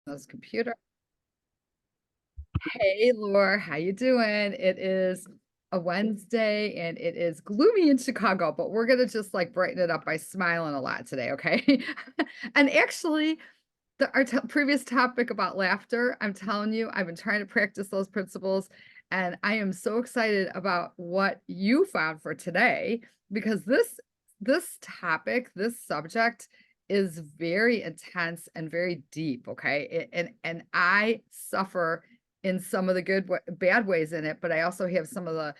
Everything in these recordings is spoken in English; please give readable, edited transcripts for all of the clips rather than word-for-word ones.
this computer. Hey, Laura, how you doing? It is a Wednesday and it is gloomy in Chicago, but we're gonna just like brighten it up by smiling a lot today, okay? And actually, our previous topic about laughter, I'm telling you, I've been trying to practice those principles, and I am so excited about what you found for today because this topic, this subject is very intense and very deep, okay? And I suffer in some of the bad ways in it, but I also have some of the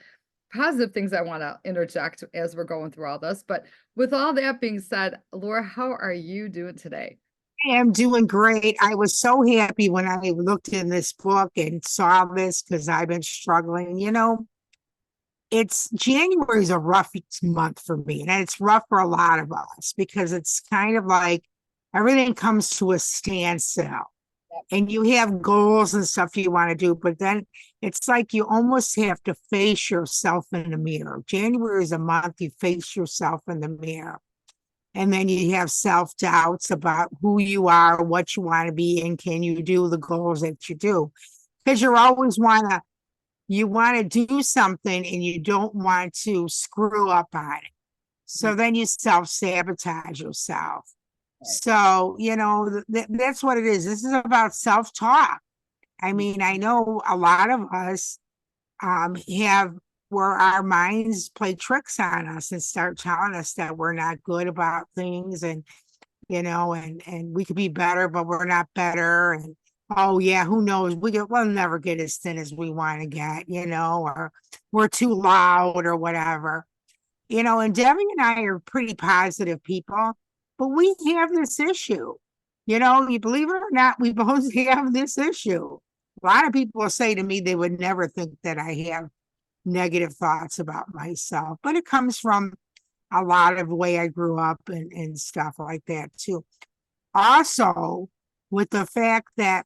positive things I want to interject as we're going through all this. But with all that being said, Laura, how are you doing today? I am doing great. I was so happy when I looked in this book and saw this because I've been struggling. It's January is a rough month for me, and it's rough for a lot of us because it's kind of like everything comes to a standstill. And you have goals and stuff you want to do, but then it's like you almost have to face yourself in the mirror. January is a month you face yourself in the mirror. And then you have self doubts about who you are, what you want to be, and can you do the goals that you do? Because you want to do something and you don't want to screw up on it. So then you self sabotage yourself. Right. So, that's what it is. This is about self talk. I mean, I know a lot of us have where our minds play tricks on us and start telling us that we're not good about things and and we could be better, but we're not better. And oh yeah, who knows? We'll never get as thin as we want to get, or we're too loud or whatever. And Debbie and I are pretty positive people, but we have this issue. You believe it or not, we both have this issue. A lot of people say to me they would never think that I have negative thoughts about myself, but it comes from a lot of the way I grew up and stuff like that too. Also, with the fact that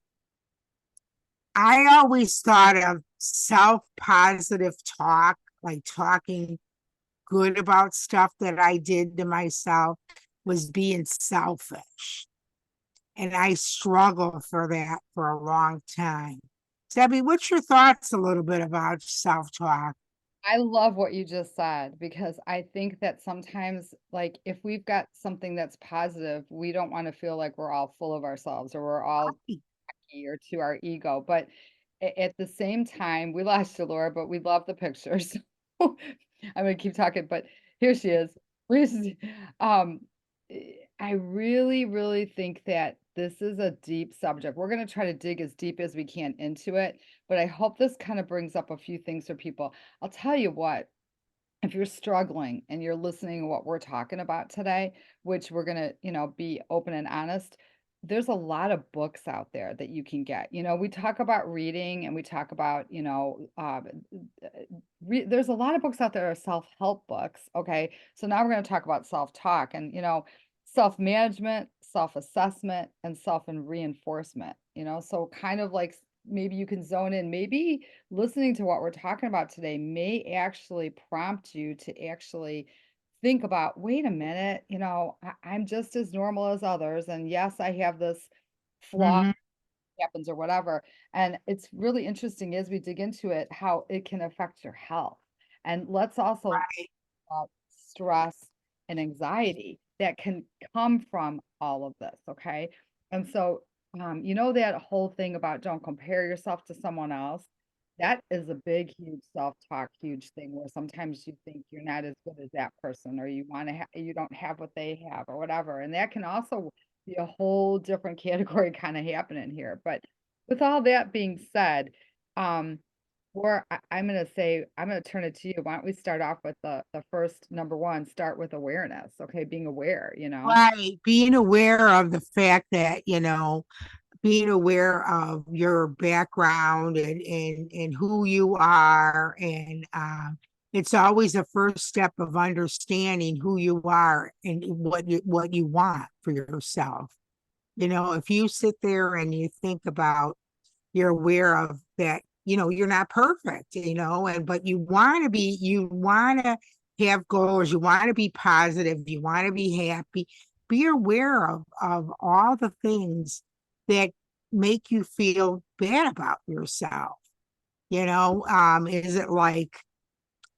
I always thought of self-positive talk, like talking good about stuff that I did to myself, was being selfish. And I struggled for that for a long time. Debbie, what's your thoughts a little bit about self-talk? I love what you just said because I think that sometimes, like, if we've got something that's positive, we don't want to feel like we're all full of ourselves or we're all cocky or to our ego. But at the same time, we lost you, Laura, but we love the pictures. I'm gonna keep talking, but here she is. Um, I really, really think that this is a deep subject. We're gonna try to dig as deep as we can into it, but I hope this kind of brings up a few things for people. I'll tell you what, if you're struggling and you're listening to what we're talking about today, which we're going to, be open and honest, there's a lot of books out there that you can get. We talk about reading and we talk about, there's a lot of books out there are self-help books. Okay. So now we're going to talk about self-talk and, self-management, self-assessment, and self-reinforcement, so kind of like maybe you can zone in, maybe listening to what we're talking about today may actually prompt you to actually think about, wait a minute, I'm just as normal as others. And yes, I have this flaw Mhm. happens or whatever. And it's really interesting as we dig into it, how it can affect your health. And let's also stress and anxiety that can come from all of this. Okay. And so, that whole thing about don't compare yourself to someone else, that is a big, huge self-talk, huge thing where sometimes you think you're not as good as that person, or you want to you don't have what they have, or whatever. And that can also be a whole different category kind of happening here. But with all that being said, um, I'm gonna say, I'm gonna turn it to you. Why don't we start off with the first number one, start with awareness. Okay, being aware. Right. Being aware of the fact that, being aware of your background and who you are. And it's always a first step of understanding who you are and what you want for yourself. If you sit there and you think about, you're aware of that, you're not perfect, but you want to have goals, you want to be positive, you want to be happy. Be aware of all the things that make you feel bad about yourself? Is it like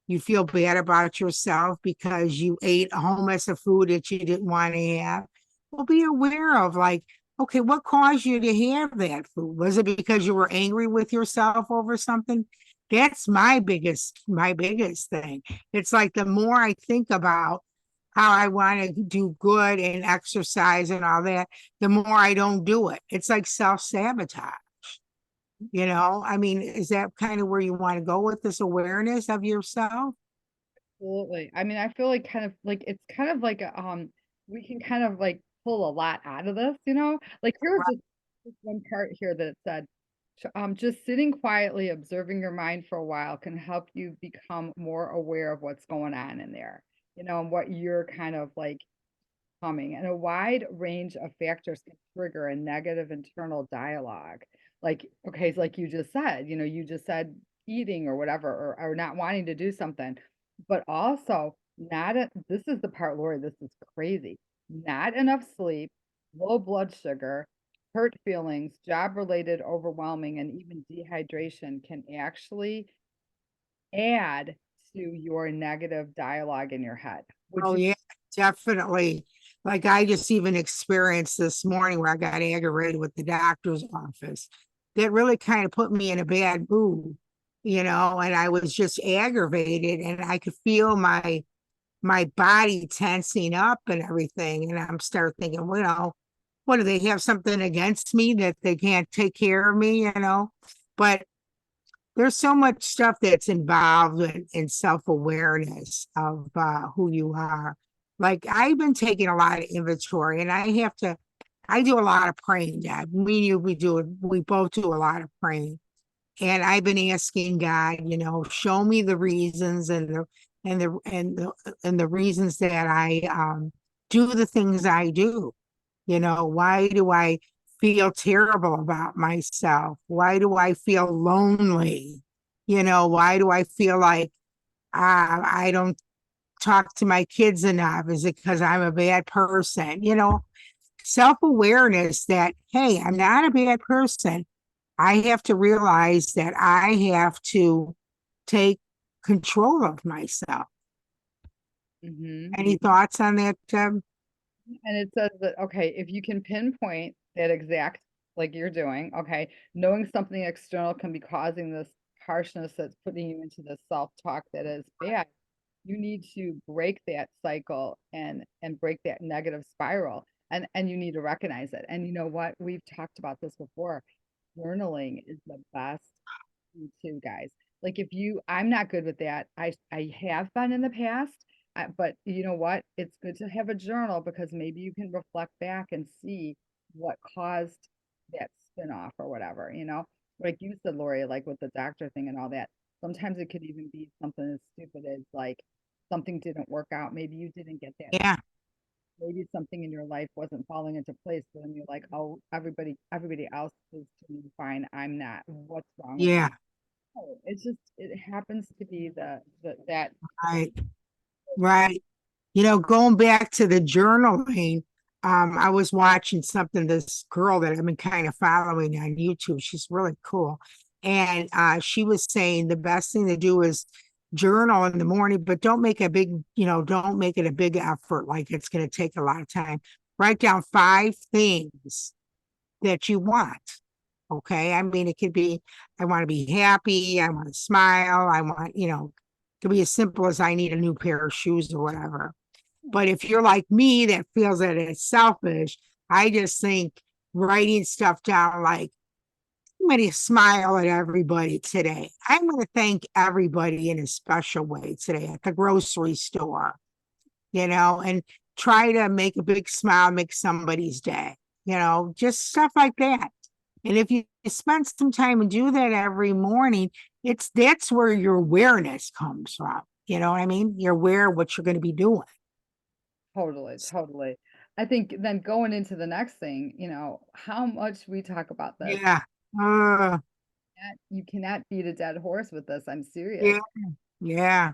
you feel bad about yourself because you ate a whole mess of food that you didn't want to have? Well, be aware of like, okay, what caused you to have that food? Was it because you were angry with yourself over something? That's my biggest thing. It's like the more I think about how I want to do good and exercise and all that, the more I don't do it. It's like self-sabotage. I mean, is that kind of where you want to go with this awareness of yourself? Absolutely. I mean, I feel like kind of like it's kind of like we can kind of like pull a lot out of this, you know? Like here was this one part here that it said, just sitting quietly, observing your mind for a while can help you become more aware of what's going on in there, and what you're kind of like coming. And a wide range of factors can trigger a negative internal dialogue. Like, okay, it's like you just said eating or whatever, or not wanting to do something, but also this is the part, Lori, this is crazy. Not enough sleep, low blood sugar, hurt feelings, job related overwhelming, and even dehydration can actually add to your negative dialogue in your head. Would Oh you? yeah, definitely. Like I just even experienced this morning where I got aggravated with the doctor's office. That really kind of put me in a bad mood, and I was just aggravated and I could feel my body tensing up and everything. And I'm start thinking, what do they have something against me that they can't take care of me? But there's so much stuff that's involved in self-awareness of who you are. Like I've been taking a lot of inventory and I do a lot of praying. Dad. Me and you, we both do a lot of praying. And I've been asking God, show me the reasons and the reasons that I do the things I do. Why do I feel terrible about myself? Why do I feel lonely? Why do I feel like I don't talk to my kids enough? Is it because I'm a bad person? Self awareness that, hey, I'm not a bad person. I have to realize that I have to take control of myself. Mhm. Any thoughts on that, Deb? And it says that, okay, if you can pinpoint that exact, like you're doing, okay, knowing something external can be causing this harshness that's putting you into this self-talk that is bad, you need to break that cycle and break that negative spiral. And you need to recognize it. And you know what? We've talked about this before. Journaling is the best too, guys. Like if you, I'm not good with that. I have been in the past, but you know what? It's good to have a journal because maybe you can reflect back and see what caused that spin off or whatever, Like you said, Lori, like with the doctor thing and all that. Sometimes it could even be something as stupid as like something didn't work out. Maybe you didn't get that. Yeah, Maybe something in your life wasn't falling into place, but then you're like, oh, everybody else is doing fine. I'm not. What's wrong with yeah, me? Oh, it's just it happens to be the that right, right. Going back to the journaling, I was watching something, this girl that I've been kind of following on YouTube. She's really cool. And she was saying the best thing to do is journal in the morning, but don't make it a big effort, like it's going to take a lot of time. Write down 5 things that you want. Okay. I mean, it could be, I want to be happy. I want to smile. it could be as simple as I need a new pair of shoes or whatever. But if you're like me that feels that it's selfish, I just think writing stuff down like, I'm going to smile at everybody today. I'm going to thank everybody in a special way today at the grocery store, and try to make a big smile, make somebody's day, just stuff like that. And if you spend some time and do that every morning, that's where your awareness comes from. You know what I mean? You're aware of what you're going to be doing. totally, totally. I think then going into the next thing, how much we talk about this, Yeah. Uh, you cannot beat a dead horse with this. I'm serious. yeah. Yeah.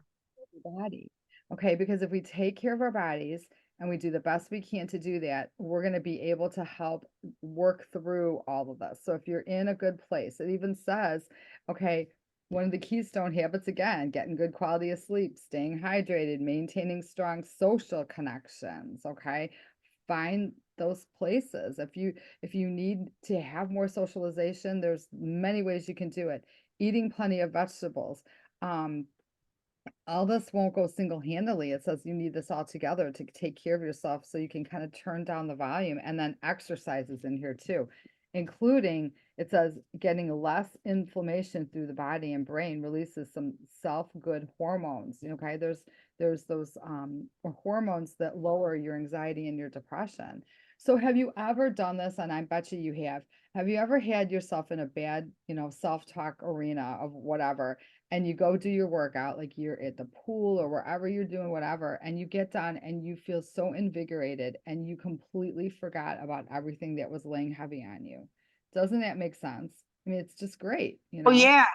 Body. Okay, because if we take care of our bodies and we do the best we can to do that, we're going to be able to help work through all of this. So if you're in a good place, it even says, okay, one of the keystone habits, again, getting good quality of sleep, staying hydrated, maintaining strong social connections. Okay. Find those places. If you need to have more socialization, there's many ways you can do it. Eating plenty of vegetables. Um, all this won't go single-handedly. It says you need this all together to take care of yourself so you can kind of turn down the volume, and then exercises in here too, including it says getting less inflammation through the body and brain releases some self-good hormones. Okay, there's those hormones that lower your anxiety and your depression. So have you ever done this? And I bet you have. Have you ever had yourself in a bad, self-talk arena of whatever, and you go do your workout, like you're at the pool or wherever you're doing whatever, and you get done and you feel so invigorated and you completely forgot about everything that was laying heavy on you? Doesn't that make sense? I mean, it's just great, you Oh, know? yeah.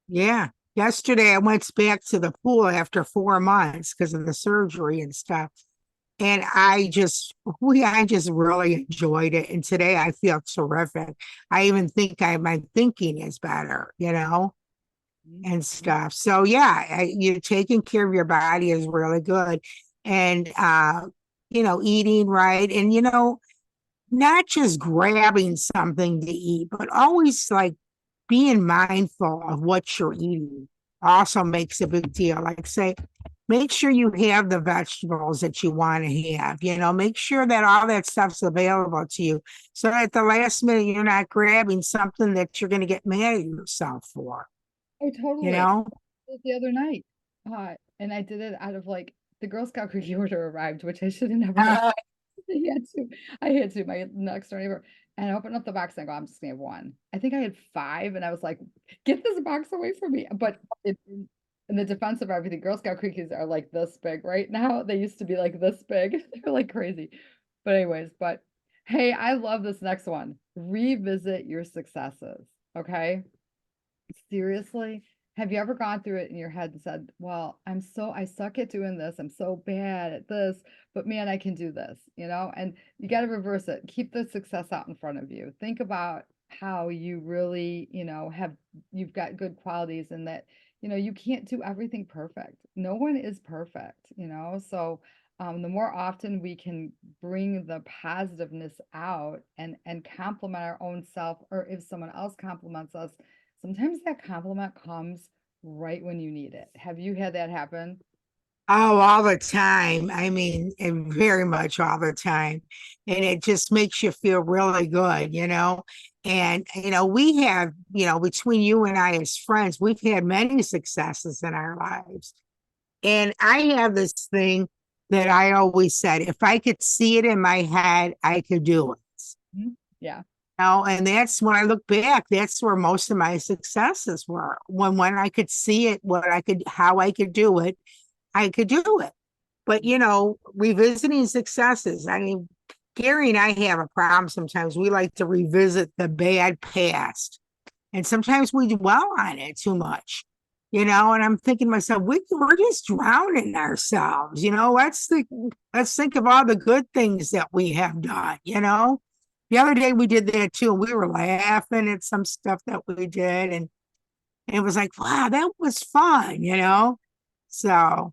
Yeah. Yesterday I went back to the pool after 4 months because of the surgery and stuff. And I just really enjoyed it. And today I feel terrific. I even think my thinking is better, Mhm. and stuff. So yeah, you're taking care of your body is really good. And, eating right. And, not just grabbing something to eat, but always like being mindful of what you're eating also makes a big deal. Like, say, make sure you have the vegetables that you want to have, make sure that all that stuff's available to you so at the last minute you're not grabbing something that you're going to get mad at yourself for, Oh, you totally. know? Did it the other night. And I did it out of like the Girl Scout cookie order arrived, which I should have never done. Uh, I had to. I had to. My next door neighbor, and I opened up the box and I go, I'm just gonna have one. I think I had five, and I was like, get this box away from me. But in the defense of everything, Girl Scout cookies are like this big right now. They used to be like this big. They're like crazy. But anyways, hey, I love this next one. Revisit your successes. Okay. Seriously? Have you ever gone through it in your head and said, "Well, I suck at doing this. I'm so bad at this, but man, I can do this," you know? And you got to reverse it. Keep the success out in front of you. Think about how you really, you've got good qualities and that, you can't do everything perfect. No one is perfect, So, the more often we can bring the positiveness out and compliment our own self, or if someone else compliments us, sometimes that compliment comes right when you need it. Have you had that happen? oh, all the time. I mean, and very much all the time. And it just makes you feel really good, And, we have, between you and I as friends, we've had many successes in our lives. And I have this thing that I always said, if I could see it in my head, I could do it. Mhm. Yeah. And that's when I look back, that's where most of my successes were. When I could see it, how I could do it, I could do it. But revisiting successes. I mean, Gary and I have a problem sometimes. We like to revisit the bad past. And sometimes we dwell on it too much, and I'm thinking to myself, we're just drowning ourselves, let's think of all the good things that we have done, The other day we did that too. We were laughing at some stuff that we did, and it was like, wow, that was fun, So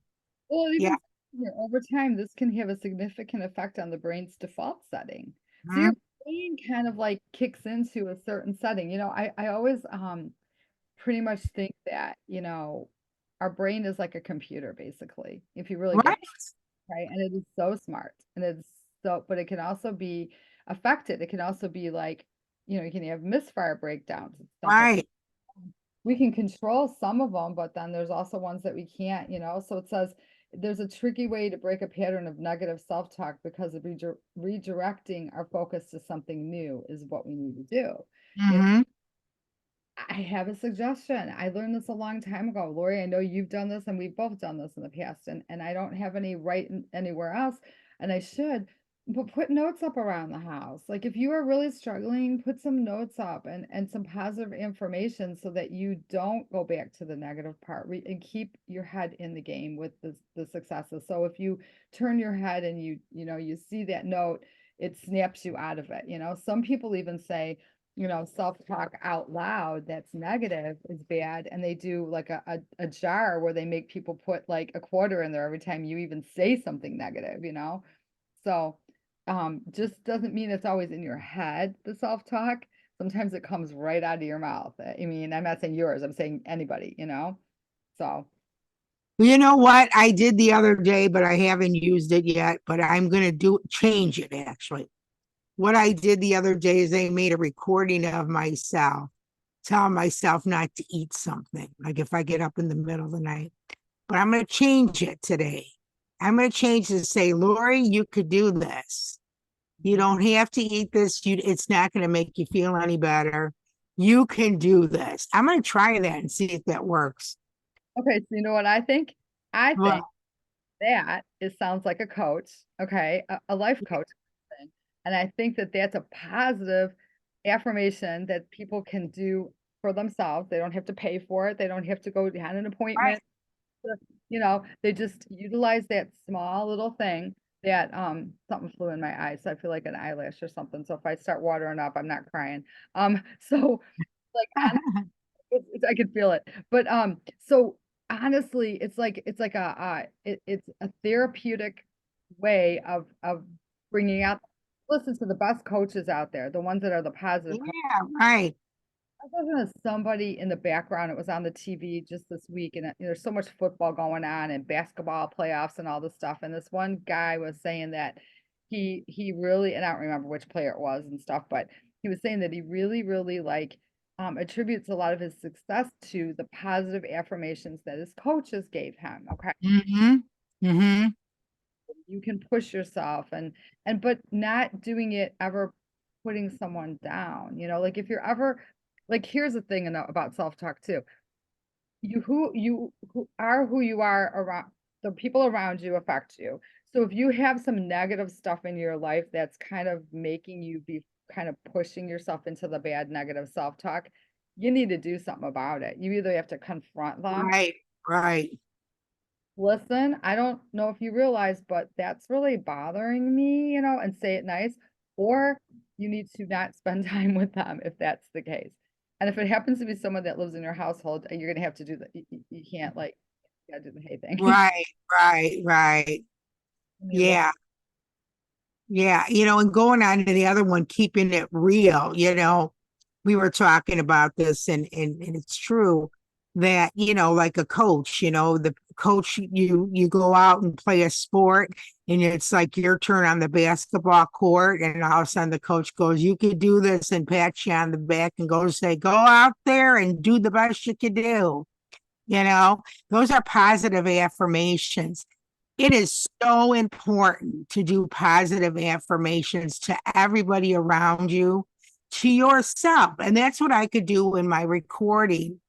Well, yeah. even over time, this can have a significant effect on the brain's default setting. So Mhm. your brain kind of like kicks into a certain setting. I always pretty much think that, our brain is like a computer, basically, if you really get Right. right. And it is so smart. And but it can also be affected. It can also be like, you can have misfire breakdowns and stuff like Right. we can control some of them, but then there's also ones that we can't, So it says there's a tricky way to break a pattern of negative self-talk because of redirecting our focus to something new is what we need to do. You know, Hmm. I have a suggestion. I learned this a long time ago. Lori, I know you've done this and we've both done this in the past, and I don't have any right anywhere else, and I should. But put notes up around the house. Like if you are really struggling, put some notes up and some positive information so that you don't go back to the negative part and keep your head in the game with the successes. So if you turn your head and you see that note, it snaps you out of it. Some people even say, self-talk out loud that's negative is bad. And they do like a jar where they make people put like a quarter in there every time you even say something negative. So just doesn't mean it's always in your head, the self-talk. Sometimes it comes right out of your mouth. I mean, I'm not saying yours, I'm saying anybody. So, You know what I did the other day, but I haven't used it yet, but I'm gonna change it actually. What I did the other day is I made a recording of myself, telling myself not to eat something, like if I get up in the middle of the night. But I'm gonna change it today. I'm gonna change it to say, Lori, you could do this. You mhm. don't have to eat this. It's not gonna make you feel any better. You can do this. I'm gonna try that and see if that works. Okay, so you know what I think? I think Well, that it sounds like a coach, okay, a life coach thing. And I think that that's a positive affirmation that people can do for themselves. They don't have to pay for it. They don't have to go down an right. appointment. They just utilize that small little thing that something flew in my eye. So I feel like an eyelash or something. So if I start watering up, I'm not crying. So like I could feel it. But so honestly, it's like it's a therapeutic way of bringing out listen to the best coaches out there, the ones that are the positive. Yeah, right. I was listening to somebody in the background. It was on the TV just this week, and there's so much football going on and basketball playoffs and all this stuff. And this one guy was saying that he really, and I don't remember which player it was and stuff, but he was saying that he really, really like attributes a lot of his success to the positive affirmations that his coaches gave him. Okay, Mm-hmm. Mm-hmm. you can push yourself and but not doing it ever putting someone down. Like if you're ever like here's the thing about self-talk too. You who are who you are around the people around you affect you. So if you have some negative stuff in your life that's kind of making you be kind of pushing yourself into the bad negative self-talk, you need to do something about it. You either have to confront them. Right. Right. Listen, I don't know if you realize, but that's really bothering me, and say it nice, or you need to not spend time with them if that's the case. And if it happens to be someone that lives in your household, you're gonna have to do that. You can't like, you gotta do the hay thing. Right. Right. Right. You look, Yeah. Yeah. And going on to the other one, keeping it real, we were talking about this and it's true that, like a coach, the coach, you go out and play a sport and it's like your turn on the basketball court and all of a sudden the coach goes, you could do this and pat you on the back and go say, go out there and do the best you can do. You know, those are positive affirmations. It is so important to do positive affirmations to everybody around you, to yourself. And that's what I could do in my recording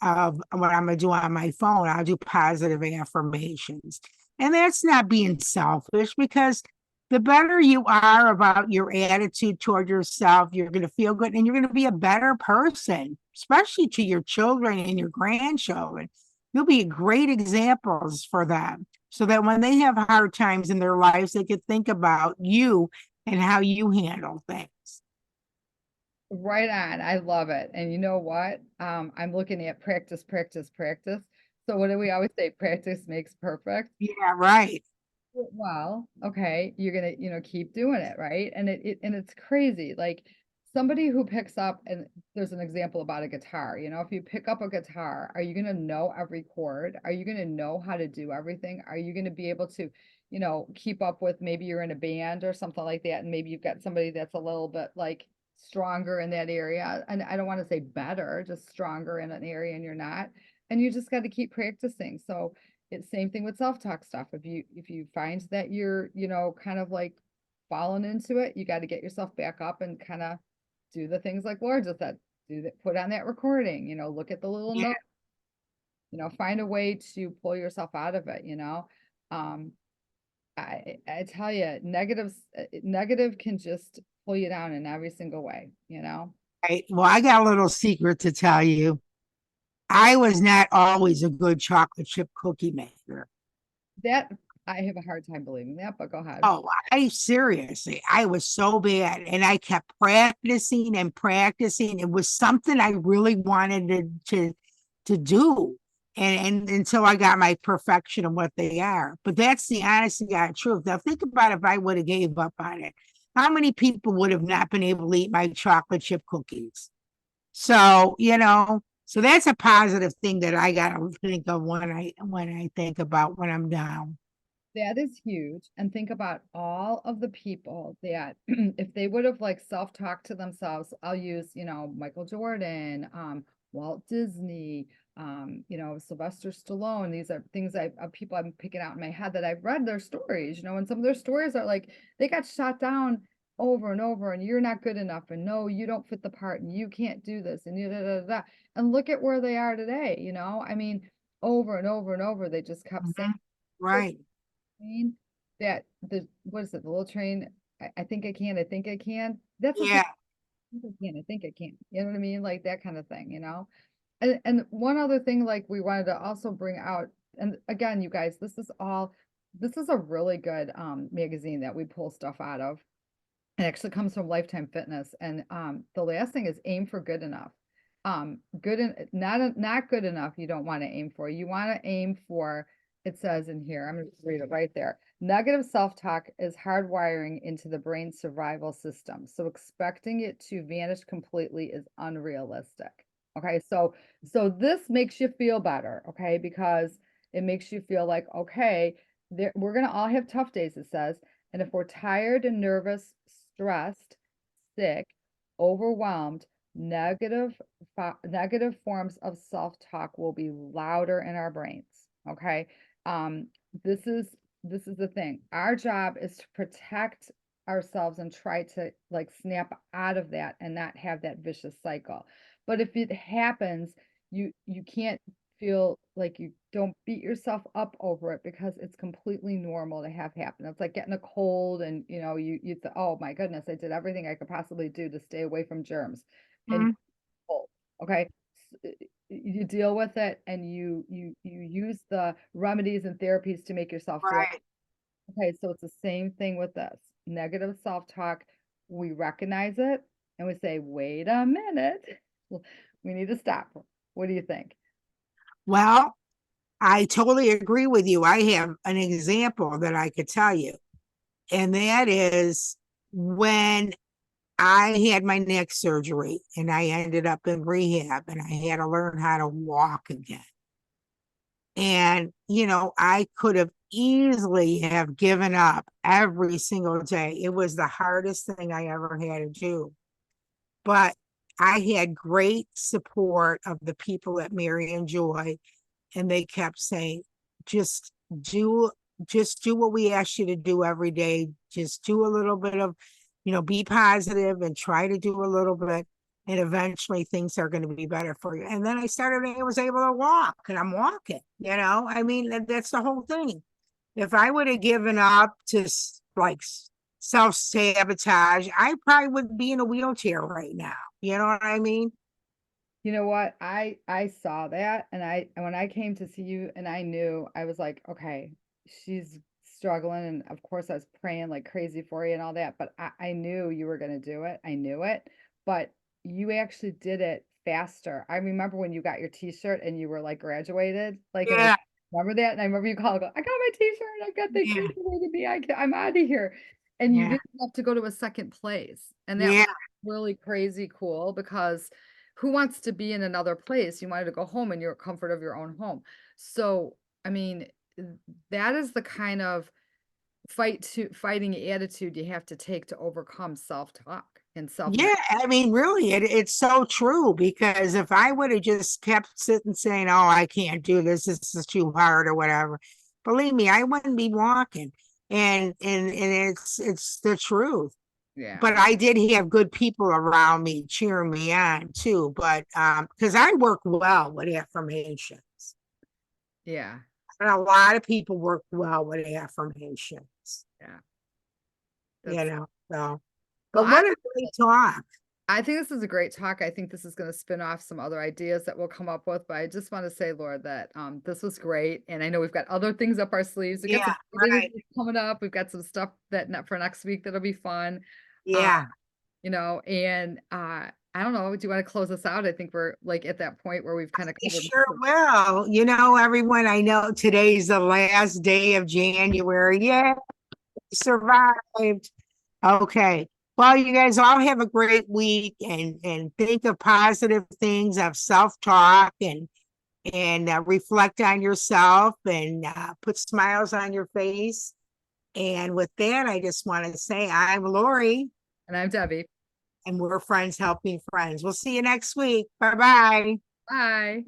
of what I'm going to do on my phone. I'll do positive affirmations. And that's not being selfish because the better you are about your attitude toward yourself, you're going to feel good and you're going to be a better person, especially to your children and your grandchildren. You'll be great examples for them so that when they have hard times in their lives, they could think about you and how you handle things. right on. I love it. And you know what? I'm looking at practice, practice, practice. So what do we always say? Practice makes perfect. Yeah, right. Well, okay, you're gonna, keep doing it, right? And it's crazy. Like somebody who picks up, and there's an example about a guitar, if you pick up a guitar, are you gonna know every chord? Are you gonna know how to do everything? Are you gonna be able to, keep up with maybe you're in a band or something like that, and maybe you've got somebody that's a little bit like stronger in that area. And I don't want to say better, just stronger in an area and you're not. And you just got to keep practicing. So it's same thing with self-talk stuff. If you find that you're, kind of like falling into it, you got to get yourself back up and kind of do the things like Laura just said. Do that, put on that recording, look at the little Yeah. note, find a way to pull yourself out of it. Um, I tell you, negative can just pull you down in every single way, you know? Right? Well, I got a little secret to tell you. I was not always a good chocolate chip cookie maker. That I have a hard time believing that, but go ahead. Oh, I seriously, I was so bad and I kept practicing and practicing. It was something I really wanted to do. And until I got my perfection of what they are. But that's the honest to God truth. Now think about if I would have gave up on it. How many people would have not been able to eat my chocolate chip cookies? So, so that's a positive thing that I gotta think of when I think about when I'm down. That is huge. And think about all of the people that if they would have like self-talked to themselves, I'll use, Michael Jordan, Walt Disney, Sylvester Stallone. These are things people I'm picking out in my head that I've read their stories, and some of their stories are like they got shot down over and over, and you're not good enough, and no, you don't fit the part, and you can't do this, and you da, da, da, da. And look at where they are today, I mean, over and over and over, they just kept saying Mhm. Right. train that what is it, the little train? I think I can, I think I can. That's the thing. Yeah. I think I can, I think I can. You know what I mean? Like that kind of thing. And one other thing, like we wanted to also bring out, and again, you guys, this is a really good magazine that we pull stuff out of. It actually comes from Lifetime Fitness, and the last thing is aim for good enough. Good and not good enough. You don't want to aim for. You want to aim for. It says in here. I'm going to read it right there. Negative self-talk is hardwiring into the brain's survival system, so expecting it to vanish completely is unrealistic. Okay, so this makes you feel better. Okay, because it makes you feel like okay, we're gonna all have tough days. It says. And if we're tired and nervous, stressed, sick, overwhelmed, negative forms of self-talk will be louder in our brains. Okay. Um, this is this is the thing. Our job is to protect ourselves and try to like snap out of that and not have that vicious cycle. But if it happens, you can't feel like you don't beat yourself up over it because it's completely normal to have happen. It's like getting a cold and you say, oh my goodness, I did everything I could possibly do to stay away from germs and Mhm. cold. Okay. You deal with it and you use the remedies and therapies to make yourself feel Right. okay. So it's the same thing with this negative self-talk. We recognize it and we say, wait a minute, we need to stop. What do you think? Well, I totally agree with you. I have an example that I could tell you, and that is when I had my neck surgery and I ended up in rehab and I had to learn how to walk again. And, I could have easily have given up every single day. It was the hardest thing I ever had to do. But I had great support of the people at Mary and Joy, and they kept saying, just do just do what we ask you to do every day. Just do a little bit of, be positive and try to do a little bit. And eventually things are going to be better for you. And then I was able to walk and I'm walking, I mean, that's the whole thing. If I would have given up to like self-sabotage, I probably would be in a wheelchair right now. You know what I mean? You know what? I saw that and when I came to see you and I knew I was like, okay, she's struggling and of course I was praying like crazy for you and all that, but I knew you were gonna do it. I knew it, but you actually did it faster. I remember when you got your t-shirt and you were like graduated, like it was Yeah, remember that? And I remember you called, go, I got my t-shirt, I got they yeah, graduated me, I'm out of here. And you yeah, didn't have to go to a second place. And that was yeah, really crazy cool because who wants to be in another place? You wanted to go home in your comfort of your own home. So, I mean, that is the kind of fighting attitude you have to take to overcome self-talk and self. yeah. I mean, really, it's so true because if I would have just kept sitting saying, "Oh, I can't do this. This is too hard," or whatever, believe me, I wouldn't be walking. And it's the truth. Yeah. But I did have good people around me cheering me on too. But because I work well with affirmations. Yeah. And a lot of people work well with affirmations, Yeah. you That's, know, so. well, But what a great talk. I think this is a great talk. I think this is going to spin off some other ideas that we'll come up with. But I just want to say, Laura, that this was great. And I know we've got other things up our sleeves. We got Yeah, some good right. interviews coming up. We've got some stuff that for next week that'll be fun. Uh, Yeah, and I don't know. Do you want to close us out? I think we're like at that point where we've kind of I covered. sure will. You know, everyone, I know today's the last day of January. Yeah, survived. Okay. Well, you guys all have a great week and think of positive things of self-talk and reflect on yourself and put smiles on your face. And with that, I just want to say I'm Lori And I'm Debbie. and we're friends helping friends. We'll see you next week. Bye bye. Bye.